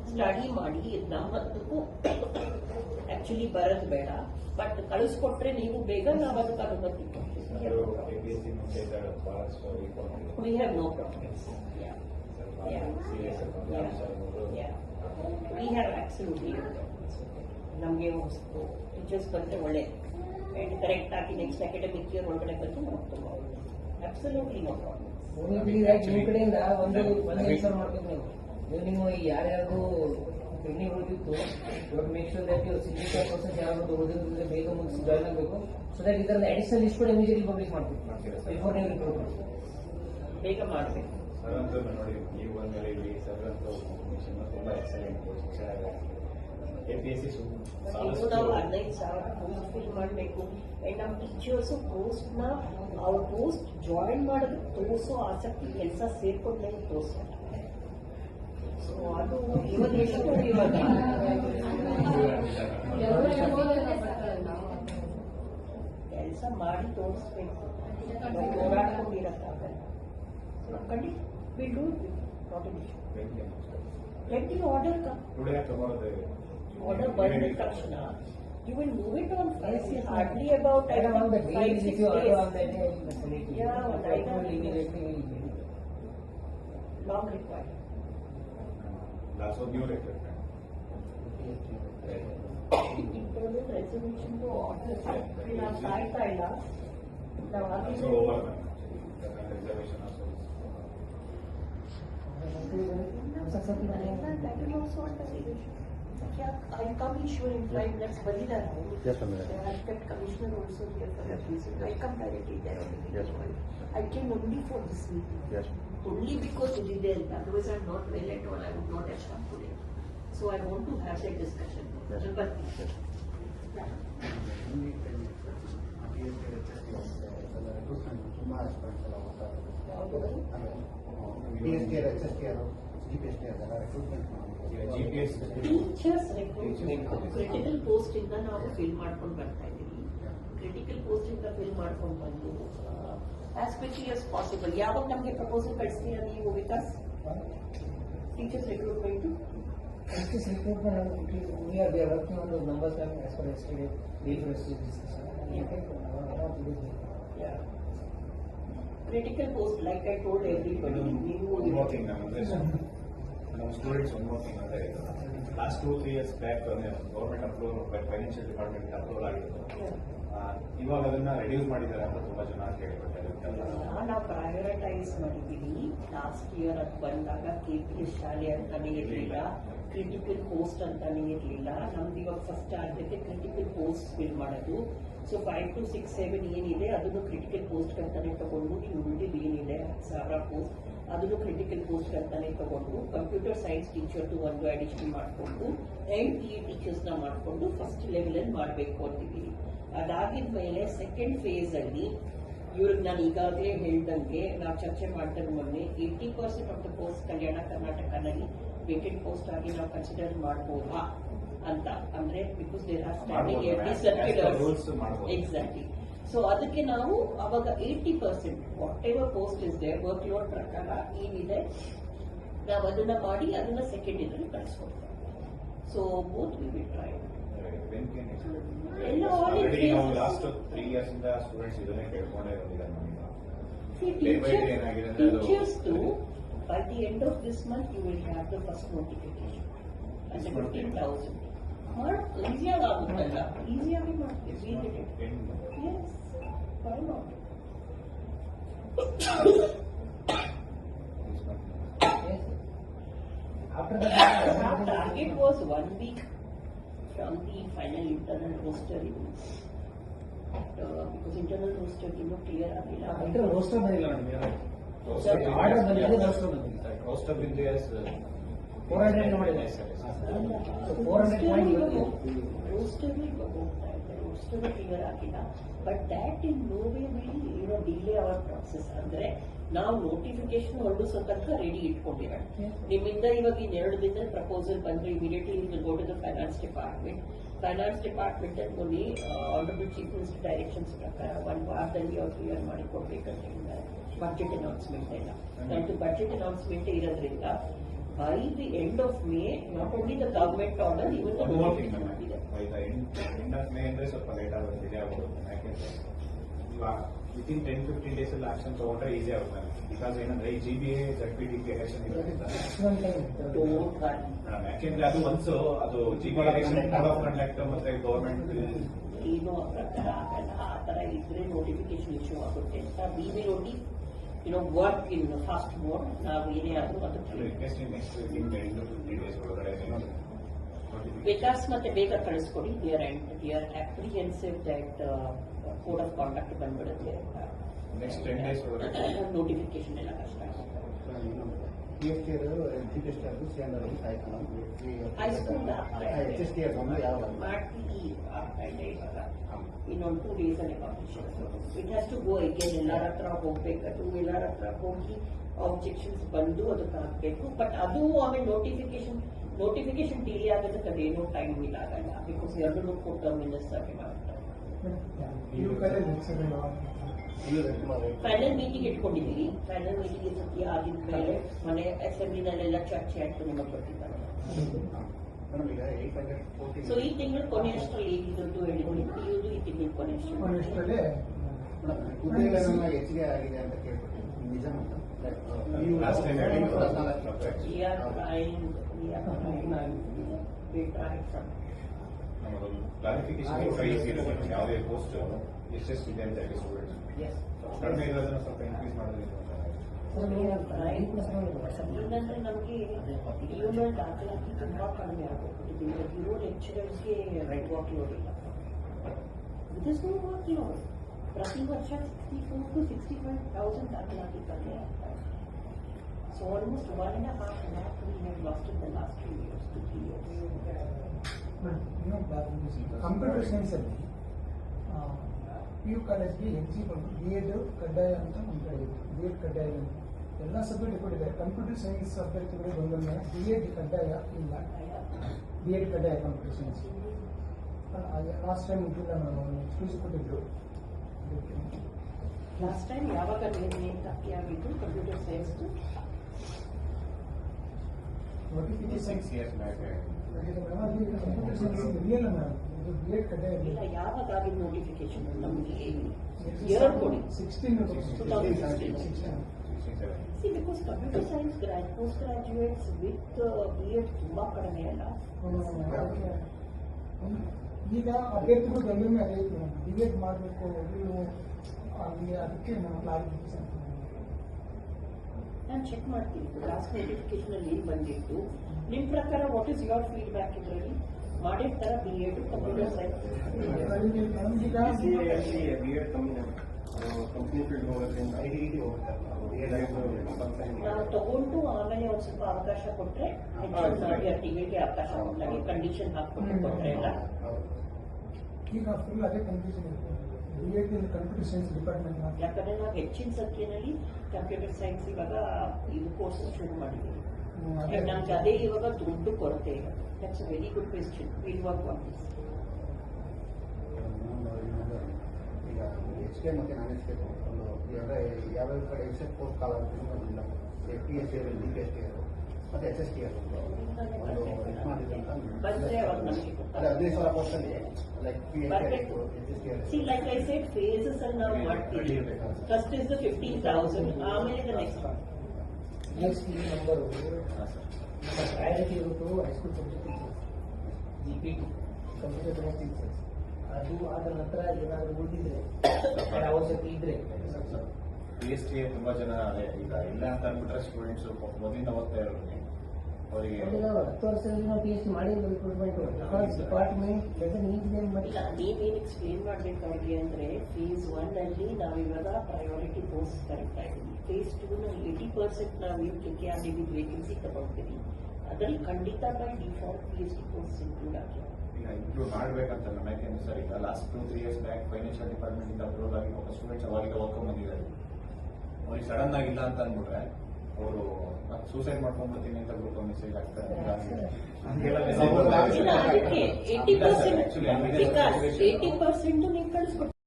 Study ಮಾಡಿ ನಮ್ಮದಕ್ಕೂ actually ಬರೋದು ಬೇಡ, ಬಟ್ ಕಳಿಸ್ಕೊಟ್ರೆ ನೀವು ಬೇಗ ನಾವು ಅದಕ್ಕೆ ಅನುಮತಿ ಕೊಡ್ತೀವಿ. We have no problems. We have absolutely no problems. ನಮಗೆ ಟೀಚರ್ಸ್ ಬಂದರೆ ಒಳ್ಳೆ ಆ್ಯಂಡ್ ಕರೆಕ್ಟ್ ಆಗಿ ನೆಕ್ಸ್ಟ್ ಅಕಾಡೆಮಿಕ್ ಇಯರ್ ಒಳಗಡೆ ಬಂದು ನಮಗೆ ತುಂಬ ಒಳ್ಳೆ. Absolutely no problem. ನಿಮ್ಮ ಕಡೆಯಿಂದ ಒಂದು ಆನ್ಸರ್ ಮಾಡ್ಬೇಕು ನೀವು ಯಾರ್ಯಾರು ಪೆಂಡಿಂಗ್ ಉಳಿದಿತ್ತು ಇವಾಗ make sure that your signature persons ಯಾರು ಉಳಿದಿದ್ರೆ ಬೇಗ ಮುಗಿಸಿ ಜಾಯ್ನ್ ಆಗಬೇಕು. ಸೊ ದಟ್ ಇದರ ಅಡಿಷನಲ್ ಲಿಸ್ಟ್ ಕೂಡ ಇಮಿಡಿಯೇಟ್ಲಿ ಪಬ್ಲಿಷ್ ಮಾಡ್ಬೇಕು ಬಿಫೋರ್ ನೀವು ರಿಪೋರ್ಟ್ ಮಾಡಿ. ಬೇಗ ಮಾಡಬೇಕು ಸರ್ ಅಂತೂ ನೋಡಿ, ನೀವು ಬಂದರೆ ಇಲ್ಲಿ ಸರ್ ಅಂತೂ ತುಂಬ ಎಕ್ಸಲೆಂಟ್ ಶಿಕ್ಷಣ APSC ನಾವು 15,000 ಪೋಸ್ಟ್ ಫಿಲ್ ಮಾಡಬೇಕು. ಅಂಡ್ ನಮ್ಮ ಟೀಚರ್ಸು ಪೋಸ್ಟ್ನ ಅವ್ರ ಪೋಸ್ಟ್ ಜಾಯಿನ್ ಮಾಡೋದಕ್ಕೆ ತೋರಿಸೋ ಆಸಕ್ತಿ, ಕೆಲಸ ಸೇರ್ಕೊಂಡ್ಮೇಲೆ ತೋರಿಸ್ತಾರೆ. ಸೊ ಅದು ಇವಾಗ ಕೆಲಸ ಮಾಡಿ ತೋರಿಸ್ಬೇಕು, ಓಡಾಡ್ಕೊಂಡಿರಕ್ಕಾಗಲ್ಲ. ಖಂಡಿತ ಬಿಡು let the order come. Order ಬಂದ ತಕ್ಷಣ you will move it on Friday. Hardly about 5-6 days. Long required. That's what new requirement. Internal resolution to order. ನಾವು ಕಾಯ್ತಾ ಇಲ್ಲ. ನಾವು Also over reservation also. That is also under revision. I come issue in 5 minutes. Yes, ma'am. I kept commissioner also here for that reason. I come directly there only. Yes, ma'am. I came only for this meeting. Yes. Only because it is there. Otherwise, I'm not well at all. I would not have come today. So I want to have that discussion. Yes. But Yes. GPS teachers critical post ಇಂದ ನಾವು fill ಮಾಡ್ಕೊಂಡು ಬರ್ತಾ ಇದ್ದೀವಿ. Critical post ಇಂದ fill ಮಾಡ್ಕೊಂಡು ಬಂದು as quickly as possible. ಯಾವಾಗ ನಮಗೆ ಪ್ರಪೋಸಲ್ ಕಳಿಸ್ತೀರಾ ನೀವು Vikas? Teachers recruitment we are working on those numbers as per yesterday deal for discussion. Critical post, like I told everybody, one more thing, ನಮ್ಮ students one more thing ಅಂದರೆ last 2-3 years back government approval financial department approval ಆಗಿತ್ತು. ಇವಾಗ ಅದನ್ನ reduce ಮಾಡಿದ್ದಾರೆ ಅಂತ ತುಂಬಾ ಜನ ಕೇಳ್ಕೊಳ್ತಾರೆ. ನಾವು ಪ್ರಯಾರಿಟೈಸ್ ಮಾಡಿದ್ದೀವಿ. ಲಾಸ್ಟ್ ಇಯರ್ ಅದು ಬಂದಾಗ KPS ಶಾಲೆ ಅಂತಾನೆ ಇರಲಿಲ್ಲ, ಕ್ರಿಟಿಕಲ್ ಪೋಸ್ಟ್ ಅಂತಾನೆ ಇರಲಿಲ್ಲ. ನಮ್ದು ಇವಾಗ ಫಸ್ಟ್ ಆದ್ಯತೆ ಕ್ರಿಟಿಕಲ್ ಪೋಸ್ಟ್ ಫಿಲ್ ಮಾಡೋದು. ಸೊ 5 to 6, 7 ಏನಿದೆ ಅದನ್ನು ಕ್ರಿಟಿಕಲ್ ಪೋಸ್ಟ್ ಅಂತಾನೆ ತಗೊಂಡು, ನೀವು ಉಳಿದಿದ್ದು ಏನಿದೆ 10,000 ಪೋಸ್ಟ್ ಅದನ್ನು ಕ್ರಿಟಿಕಲ್ ಪೋಸ್ಟ್ ಅಂತಾನೆ ತಗೊಂಡು, ಕಂಪ್ಯೂಟರ್ ಸೈನ್ಸ್ ಟೀಚರ್ದು ಒಂದು ಅಡಿಷನ್ ಮಾಡಿಕೊಂಡು ಅಂಡ್ PE ಟೀಚರ್ಸ್ನ ಮಾಡಿಕೊಂಡು ಫಸ್ಟ್ ಲೆವೆಲಲ್ಲಿ ಮಾಡಬೇಕು ಅಂತಿದ್ದೀವಿ. ಅದಾಗಿದ ಮೇಲೆ ಸೆಕೆಂಡ್ ಫೇಸ್ ಅಲ್ಲಿ ಇವ್ರಿಗೆ ನಾನು ಈಗಾಗಲೇ ಹೇಳ್ದಂಗೆ ನಾವು ಚರ್ಚೆ ಮಾಡ್ತಾರೆ ಮೊನ್ನೆ 80% ಆಫ್ ದ ಪೋಸ್ಟ್ ಕಲ್ಯಾಣ ಕರ್ನಾಟಕನಲ್ಲಿ ವೇಕೆಂಟ್ ಪೋಸ್ಟ್ ಆಗಿ ನಾವು ಕನ್ಸಿಡರ್ ಮಾಡಬಹುದಾ ಅಂತ. ಅಂದ್ರೆ because there are standing circulars. Exactly. So ಅದಕ್ಕೆ ನಾವು ಅವಾಗ 80% whatever post is there workload ಪ್ರಕಾರ ಏನಿದೆ ನಾವು ಅದನ್ನ ಮಾಡಿ ಅದನ್ನ ಸೆಕೆಂಡ್ ಇದರಲ್ಲಿ ಕಳಿಸ್ಕೊಡ್ತೇವೆ. So both we will try. ಎಲ್ಲ ಲಾಸ್ಟ್ 3 years ಇಂದ ಸ್ಟೂಡೆಂಟ್ಸ್ ಇದನ್ನೇ ಕೇಳ್ಕೊಂಡೇ ಇರೋದಿಲ್ಲ. Teachers too, by the end of this month you will have the first notification. As 15,000. ಈಸಿಯಾಗಿ ಆಗುತ್ತಲ್ಲ, ಈಸಿಯಾಗಿ ಮಾಡ್ತೀವಿ. Yes, why not? After that, Our target was 1 week from the final internal roster release. Because internal roster clear ಆಗಿಲ್ಲ. roster ಬಂದಿಲ್ಲ madam. Order ಬಂದಿದೆ, roster ಬಂದಿಲ್ಲ. Roster ಬಿಂದು 400 ಮಾಡಿದೆ. So 400 point roster ಹೋಗ್ತಾ ಇದೆ, roster ಕ್ಲಿಯರ್ ಆಗಿಲ್ಲ. But that in no way will delay our process. ಅಂದ್ರೆ ನಾವು ನೋಟಿಫಿಕೇಶನ್ ಹೊರಡಿಸೋ ತನಕ ರೆಡಿ ಇಟ್ಕೊಂಡಿರೋಣ. ನಿಮ್ಮಿಂದ ಇವಾಗ ಇನ್ 2 ದಿನದಲ್ಲಿ ಪ್ರಪೋಸಲ್ ಬಂದ್ರೆ immediately will go to the finance department. Finance department ಅಲ್ಲಿ ಆನರಬಲ್ ಚೀಫ್ ಮಿನಿಸ್ಟರ್ ಡೈರೆಕ್ಷನ್ಸ್ ಪ್ರಕಾರ 1 ವಾರದಲ್ಲಿ ಅವ್ರು ಕ್ಲಿಯರ್ ಮಾಡಿ ಕೊಡ್ಬೇಕಂತ ಹೇಳಿದ್ದಾರೆ. ಬಜೆಟ್ ಅನೌನ್ಸ್ಮೆಂಟ್ ಇಲ್ಲ, ಬಜೆಟ್ ಅನೌನ್ಸ್ಮೆಂಟ್ ಇರೋದ್ರಿಂದ by the end of May, not only the government order, even the One more thing, notification ma'am. will be there. By the end of May ಅಂದ್ರೆ ಸ್ವಲ್ಪ ಲೇಟ್ ಆಗುತ್ತೆ, delay ಆಗುತ್ತೆ. ಯಾಕೆಂದ್ರೆ ಇವಾಗ within 10-15 days ಅಲ್ಲಿ action ತಗೊಂಡ್ರೆ easy ಆಗುತ್ತೆ. Because ಏನಂದ್ರೆ ಈ GBA ZPDP ಎಲೆಕ್ಷನ್ ಇರೋದ್ರಿಂದ maximum time. Don't worry. ಯಾಕೆಂದ್ರೆ ಅದು ಒನ್ಸ್ ಅದು GBA election code of conduct ಮತ್ತೆ ಗವರ್ಮೆಂಟ್ ಏನು ಆ ಪ್ರಕಾರ ಆಗಲ್ಲ. ಆ ತರ ಇದ್ರೆ ನೋಟಿಫಿಕೇಶನ್ ಇಶ್ಯೂ ಆಗುತ್ತೆ ಅಂತ we will only work in fast mode. ನಾವು ಏನೇ ಆದ್ರೂ ಅದಕ್ಕೆ ರಿಕ್ವೆಸ್ಟ್ ನೆಕ್ಸ್ಟ್ ವಿತಿನ್ 10-15 ಡೇಸ್ ಒಳಗಡೆ ವಿಕಾಸ್ ಮತ್ತೆ ಬೇಗ ಕಳಿಸ್ಕೊಡಿ. Dear apprehensive that code of conduct ಬಂದ್ಬಿಡುತ್ತೆ. ನೆಕ್ಸ್ಟ್ 10 ಡೇಸ್ ಒಳಗಡೆ ನೋಟಿಫಿಕೇಶನ್ ಎಲ್ಲ ಕಷ್ಟ ಆಗುತ್ತೆ. ಹೈಸ್ಕೂಲ್ ಮಾಡ್ತೀವಿ ಆಗ್ತಾ ಇದೆ ಇವಾಗ. ಇನ್ನೊಂದು 2 days ಅಲ್ಲಿ publication. It has to go again, ಎಲ್ಲರ ಹತ್ರ ಹೋಗ್ಬೇಕು, ಎಲ್ಲರ ಹತ್ರ ಹೋಗಿ ಆಬ್ಜೆಕ್ಷನ್ಸ್ ಬಂದು ಅದಕ್ಕೆ ಹಾಕ್ಬೇಕು. ಬಟ್ ಅದು ಆಮೇಲೆ ನೋಟಿಫಿಕೇಶನ್ ಡಿಲೇ ಆಗೋದಕ್ಕೆ ಅದೇನೋ ಟೈಮ್ ಇಲ್ಲ ಆಗಲ್ಲ. ಬಿಕಾಸ್ ಎರಡು ಕೊಟ್ಟ ಮಿನಿಸ್ಟರ್ ಮಾಡ್ತಾರೆ. ಫೈನಲ್ ಮೀಟಿಂಗ್ ಇಟ್ಕೊಂಡಿದ್ದೀವಿ. ಫೈನಲ್ ಮೀಟಿಂಗ್ ಸತ್ಯ ಆಗಿದ್ಮೇಲೆ ಮನೆ ಅಸೆಂಬ್ಲಿನಲ್ಲೆಲ್ಲ ಚರ್ಚೆ ಆಯ್ತು, ನಿಮಗೆ ಗೊತ್ತಿದ್ದಾರೆ. ಸೊ ಈ ತಿಂಗಳು ಕೊನೆಯಷ್ಟರಲ್ಲಿ ಇದ್ರದ್ದು ಹೇಳಿದ್ದೀನಿ, ಇದು ಈ ತಿಂಗಳು ಕೊನೆಯಷ್ಟರಲ್ಲಿ. ಹೆಚ್ಚಿಗೆ ಆಗಿದೆ ಅಂತ ಕೇಳ್ಬಿಟ್ಟು ನಿಜ ಲಾಸ್ಟ್ ಟೈಮ್ ನಮ್ಮದೊಂದು ಕ್ಲಾರಿಫಿಕೇಶನ್ ಈಸಿ ಇರುತ್ತೆ. ಯಾವುದೇ ಪೋಸ್ಟ್ ಎಷ್ಟೆಷ್ಟಿದೆ ಅಂತ ಹೇಳಿ ಸ್ಟೂಡೆಂಟ್ಸ್ Yes. ಕಡಿಮೆ ಇರೋದನ್ನ ಸ್ವಲ್ಪ ಇನ್ಕ್ರೀಸ್ ಮಾಡೋದ್ರಿಂದ ಏನಂದ್ರೆ ನಮಗೆ ಇವುಗಳ ದಾಖಲಾತಿ ತುಂಬಾ ಕಡಿಮೆ ಆಗೋಗ್ಬಿಟ್ಟಿದೆ. ಇರೋ ಲೆಕ್ಚರರ್ಸ್ಗೆ ವರ್ಕ್ ಲೋಡ್ ಇಲ್ಲ. This no workload. ಪ್ರತಿ ವರ್ಷ 64 to 65,000 ದಾಖಲಾತಿ ಕಡಿಮೆ ಆಗ್ತಾರೆ. So almost 1.5 lakh we have lost in the last 2 years to 3 years. Computer science ಅಲ್ಲಿ PU ಕಾಲೇಜ್ಗೆ ಎಲಿಜಿಬಲ್ BEd ಕಡ್ಡಾಯ ಅಂತ ಒಂದು ಕಡೆ ಇದೆ. BEd ಕಡ್ಡಾಯ ಇಲ್ಲ, ಎಲ್ಲ ಸಬ್ಜೆಕ್ಟ್ ಕೊಟ್ಟಿದ್ದಾರೆ. ಕಂಪ್ಯೂಟರ್ ಸೈನ್ಸ್ ಅಭ್ಯರ್ಥಿಗಳು ಬಂದ BEd ಕಡ್ಡಾಯ ಇಲ್ಲ. BEd ಕಡ್ಡಾಯ ಕಂಪ್ಯೂಟರ್ ಸೈನ್ಸ್ ಲಾಸ್ಟ್ ಟೈಮ್ ಇಲ್ಲ, ನಾವು ಎಕ್ಸ್ಕ್ಲೂಸಿವ್ ಕೊಟ್ಟಿದ್ರು. ಲಾಸ್ಟ್ ಟೈಮ್ ಯಾವಾಗ ನೇಮಕಾತಿ ಆಗಿದ್ದು computer science notification 6 years back computer science ಇದೆಯಲ್ಲ ಮೇಡಮ್, ಇದು BEd ಕಡ್ಡಾಯ ಇಲ್ಲ. ಇಲ್ಲ. ಯಾವಾಗ ಆಗಿದ್ದು ನೋಟಿಫಿಕೇಶನ್ ನಮಗೆ ಇಯರ್ ಕೊಡಿ. 2016. See, because computer science postgraduates with BEd ತುಂಬಾ ಕಡಿಮೆ ಅಲ್ಲ. ಈಗ ಅಭ್ಯರ್ಥಿಗಳು ಬಂದ್ರೆ ಅದೇ BEd ಮಾಡಬೇಕು ನೀವು ಅಲ್ಲಿ, ಅದಕ್ಕೆ ನಾವು ಕ್ಲಾರಿಫಿಕೇಶನ್ ನಾನು ಚೆಕ್ ಮಾಡ್ತೀನಿ. ಲಾಸ್ಟ್ ನೋಟಿಫಿಕೇಶನ್ ಅಲ್ಲಿ ಏನ್ ಬಂದಿತ್ತು, ನಿಮ್ ಪ್ರಕಾರ ವಾಟ್ ಇಸ್ ಯುವರ್ ಫೀಡ್ಬ್ಯಾಕ್? ಇದರಲ್ಲಿ ಮಾಡಿರ್ತಾರ BEd computer science? Company field ಹೋಗೋದ್ರಿಂದ IT ಹೋಗ್ತಾರೆ. ನಾವು ತಗೊಂಡು ಆಮೇಲೆ ಒಂದ್ ಸ್ವಲ್ಪ ಅವಕಾಶ ಕೊಟ್ರೆ ಅಭ್ಯರ್ಥಿಗಳಿಗೆ ಅವಕಾಶ ಕೊಟ್ಟಾಗ ಕಂಡೀಷನ್ ಹಾಕ್ಕೊಂಡು ಕೊಟ್ರೆ ಎಲ್ಲ ಈಗ ಫುಲ್ ಅದೇ ಕನ್ಫ್ಯೂಷನ್ ಇರುತ್ತೆ. BEd ಕಂಪ್ಯೂಟರ್ ಸೈನ್ಸ್ ಡಿಪಾರ್ಟ್ಮೆಂಟ್ ಮಾತ್ರ. ಯಾಕಂದ್ರೆ ನಾವು ಹೆಚ್ಚಿನ ಸಂಖ್ಯೆಯಲ್ಲಿ ಕಂಪ್ಯೂಟರ್ ಸೈನ್ಸ್ ಇವಾಗ ಇದು ಕೋರ್ಸಸ್ ಶುರು ಮಾಡಿದ್ದೀವಿ. ನಮ್ಗೆ ಅದೇ ಇವಾಗ ದೊಡ್ಡ ಕೊರತೆ ಇದೆ. That's very good question. Will work on this. ಈಗ HK ಮತ್ತೆ ನಾನ್ HK ಒಂದು ಯಾವ್ಯಾವ ಕಡೆ ಎಕ್ಸೆಪ್ಟ್ ಪೋಸ್ಟ್ ಕಾಲ್ ಆಗ್ತಿಲ್ಲ. PSC DPST ಮತ್ತೆ SST ಒಂದು ಇದು ಮಾಡಿದೆ ಅಂತ. ಬಂದ್ರೆ ಅವ್ರು ನಮಗೆ ಅದೇ 15 ಸಾವಿರ ಪೋಸ್ಟ್ ಅಲ್ಲಿ ಲೈಕ್ ಬರ್ಬೇಕು. See, like I said, phases ಅಲ್ಲಿ ನಾವು ಮಾಡ್ತೀವಿ. First is the 15,000, ಆಮೇಲೆ the next one. Next number priority ಇರುವುದು high school subject teachers, GPT computer science teachers. ಅದು ಆದ ನಂತರ ಏನಾದರೂ ಉಳಿದಿದ್ರೆ ಅವಶ್ಯಕತೆ ಇದ್ರೆ PST ತುಂಬಾ ಜನ ಈಗ ಇಲ್ಲ ಅಂತ ಅಂದ್ಬಿಟ್ರೆ ಸ್ಟೂಡೆಂಟ್ಸ್ ಮೊದಲಿಂದ ಓದ್ತಾ ಇರೋರಿಗೆ ಅವರಿಗೆ 10 ವರ್ಷದಲ್ಲಿ ನಾವು PhD ಮಾಡಿರೋ ರಿಕ್ರೂಟ್ಮೆಂಟ್ ಡಿಪಾರ್ಟ್ಮೆಂಟ್ ಮಾಡಿ ಇಲ್ಲ, ನೀವೇನು ಎಕ್ಸ್ಪ್ಲೇನ್ ಮಾಡ್ಬೇಕು ಅವ್ರಿಗೆ ಅಂದ್ರೆ ಫೇಸ್ 1 ಅಲ್ಲಿ ನಾವಿವಾಗ ಪ್ರಯಾರಿಟಿ ಪೋಸ್ಟ್ ಕರೀತಾ ಇದ್ದೀವಿ. ಫೇಸ್ 2 ನಲ್ಲಿ 80% ನಾವು KKRDB ವೇಕೆನ್ಸಿ ತಗೊಳ್ತೀವಿ. ಅದರಲ್ಲಿ ಖಂಡಿತ by default PhD post include ಆಗಿದೆ. ಈಗ ಇಂಪ್ರೂವ್ ಮಾಡ್ಬೇಕಂತಲ್ಲ. ಯಾಕೆಂದ್ರೆ ಸರ್ ಈಗ last 2-3 years back financial department ಇಂದ ಅಪ್ರೂವಲ್ ಆಗಿ ಒಬ್ಬ ಸ್ಟೂಡೆಂಟ್ಸ್ ಅವಾಗ ಓದ್ಕೊಂಡ್ ಬಂದಿದ್ದಾರೆ. ಅವ್ರಿಗೆ ಸಡನ್ ಆಗಿಲ್ಲ ಅಂತ ಅಂದ್ಬಿಟ್ರೆ ಅವರು ಸೂಸೈಡ್ ಮಾಡ್ಕೊಂಡ್ಬಿಡ್ತೀನಿ ಅಂತ ಗ್ರೂಪ್ ಮೆಸೇಜ್ ಆಗ್ತಾರೆ. ಇಲ್ಲ, ಅದಕ್ಕೆ 80% ನೀವು ಕಳಿಸ್ಕೊಡ್ತೀವಿ.